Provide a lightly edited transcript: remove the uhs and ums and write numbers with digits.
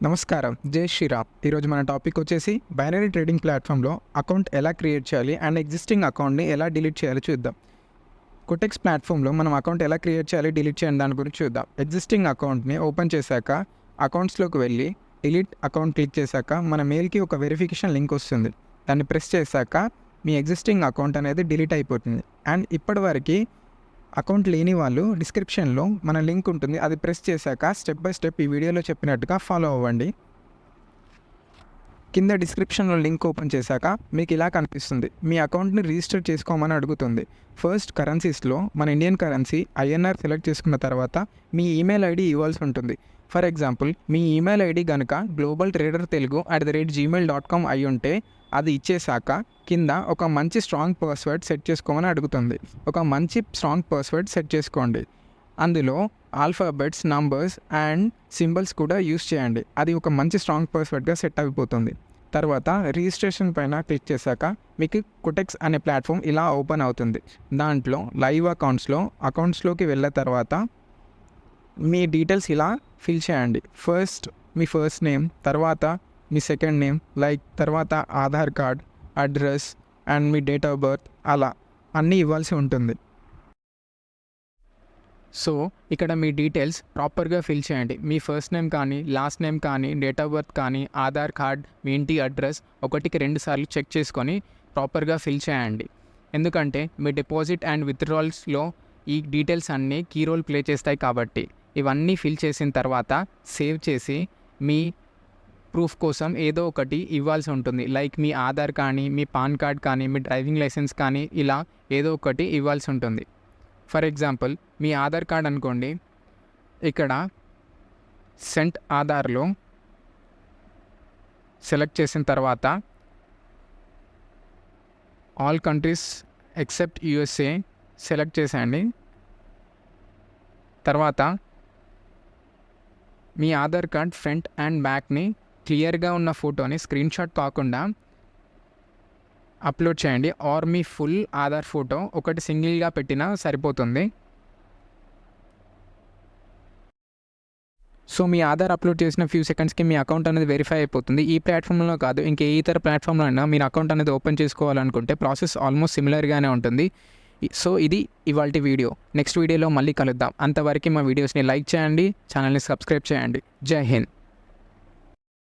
నమస్కారం. జై శ్రీరామ్. ఈరోజు మన టాపిక్ వచ్చేసి బైనరీ ట్రేడింగ్ ప్లాట్ఫామ్లో అకౌంట్ ఎలా క్రియేట్ చేయాలి అండ్ ఎగ్జిస్టింగ్ అకౌంట్ని ఎలా డిలీట్ చేయాలో చూద్దాం. కోటెక్స్ ప్లాట్ఫామ్లో మనం అకౌంట్ ఎలా క్రియేట్ చేయాలి, డిలీట్ చేయాలి దాని గురించి చూద్దాం. ఎగ్జిస్టింగ్ అకౌంట్ని ఓపెన్ చేశాక అకౌంట్స్లోకి వెళ్ళి డిలీట్ అకౌంట్ క్లిక్ చేశాక మన మెయిల్కి ఒక వెరిఫికేషన్ లింక్ వస్తుంది. దాన్ని ప్రెస్ చేశాక మీ ఎగ్జిస్టింగ్ అకౌంట్ అనేది డిలీట్ అయిపోతుంది. అండ్ ఇప్పటివరకు అకౌంట్ లేని వాళ్ళు డిస్క్రిప్షన్లో మన లింక్ ఉంటుంది, అది ప్రెస్ చేశాక స్టెప్ బై స్టెప్ ఈ వీడియోలో చెప్పినట్టుగా ఫాలో అవ్వండి. కింద డిస్క్రిప్షన్లో లింక్ ఓపెన్ చేశాక మీకు ఇలా కనిపిస్తుంది. మీ అకౌంట్ని రిజిస్టర్ చేసుకోమని అడుగుతుంది. ఫస్ట్ కరెన్సీస్లో మన ఇండియన్ కరెన్సీ ఐఎన్ఆర్ సెలెక్ట్ చేసుకున్న తర్వాత మీ ఈమెయిల్ ఐడి ఇవ్వాల్సి ఉంటుంది. For example me email ID కనుక globaltradertelugu@gmail.com అయి ఉంటే అది ఇచ్చేసాక కింద ఒక మంచి స్ట్రాంగ్ పాస్వర్డ్ సెట్ చేసుకోమని అడుగుతుంది. ఒక మంచి స్ట్రాంగ్ పాస్వర్డ్ సెట్ చేసుకోండి. అందులో ఆల్ఫాబెట్స్, నంబర్స్ అండ్ సింబల్స్ కూడా యూస్ చేయండి. అది ఒక మంచి స్ట్రాంగ్ పాస్వర్డ్గా సెట్ అయిపోతుంది. తర్వాత రిజిస్ట్రేషన్ పైన క్లిక్ చేశాక మీకు కోటెక్స్ అనే ప్లాట్ఫామ్ ఇలా ఓపెన్ అవుతుంది. దాంట్లో లైవ్ అకౌంట్స్లోకి వెళ్ళిన తర్వాత మీ డీటెయిల్స్ ఇలా ఫిల్ చేయండి. మీ ఫస్ట్ నేమ్, తర్వాత మీ సెకండ్ నేమ్, తర్వాత Aadhaar card, address and me date of birth, అలా అన్నీ ఇవ్వాల్సి ఉంటుంది. సో ఇక్కడ మీ డీటెయిల్స్ ప్రాపర్గా ఫిల్ చేయండి. మీ ఫస్ట్ నేమ్ కానీ, లాస్ట్ నేమ్ కానీ, డేట్ ఆఫ్ బర్త్ కానీ, ఆధార్ కార్డ్, మీ ఇంటి అడ్రస్ 1-2 సార్లు చెక్ చేసుకొని ప్రాపర్గా ఫిల్ చేయండి. ఎందుకంటే మీ డిపాజిట్ అండ్ విత్డ్రాల్స్లో ఈ డీటెయిల్స్ అన్నీ కీ రోల్ ప్లే చేస్తాయి కాబట్టి ఇవన్నీ ఫిల్ చేసిన తర్వాత సేవ్ చేసి మీ ప్రూఫ్ కోసం ఏదో ఒకటి ఇవ్వాల్సి ఉంటుంది. మీ ఆధార్ కానీ, మీ పాన్ కార్డ్ కానీ, మీ డ్రైవింగ్ లైసెన్స్ కానీ, ఇలా ఏదో ఒకటి ఇవ్వాల్సి ఉంటుంది. ఫర్ ఎగ్జాంపుల్ మీ ఆధార్ కార్డ్ అనుకోండి, ఇక్కడ సెంట్ ఆధార్లో సెలెక్ట్ చేసిన తర్వాత all countries except USA select చేసేయండి. తర్వాత మీ ఆధార్ కార్డ్ ఫ్రంట్ అండ్ బ్యాక్ని క్లియర్గా ఉన్న ఫోటోని స్క్రీన్షాట్ కాకుండా అప్లోడ్ చేయండి. ఆర్ మీ ఫుల్ ఆధార్ ఫోటో ఒకటి సింగిల్గా పెట్టినా సరిపోతుంది. సో మీ ఆధార్ అప్లోడ్ చేసిన ఫ్యూ సెకండ్స్కి మీ అకౌంట్ అనేది వెరిఫై అయిపోతుంది. ఈ ప్లాట్ఫామ్లో కాదు, ఇంకే ఇతర ప్లాట్ఫామ్లో అయినా మీరు అకౌంట్ అనేది ఓపెన్ చేసుకోవాలనుకుంటే ప్రాసెస్ ఆల్మోస్ట్ సిమిలర్గానే ఉంటుంది. సో ఇది ఇవాల్టి వీడియో. నెక్స్ట్ వీడియోలో మళ్ళీ కలుద్దాం. అంతవరకు మా వీడియోస్ని లైక్ చేయండి, ఛానల్ని సబ్స్క్రైబ్ చేయండి. జై హింద్.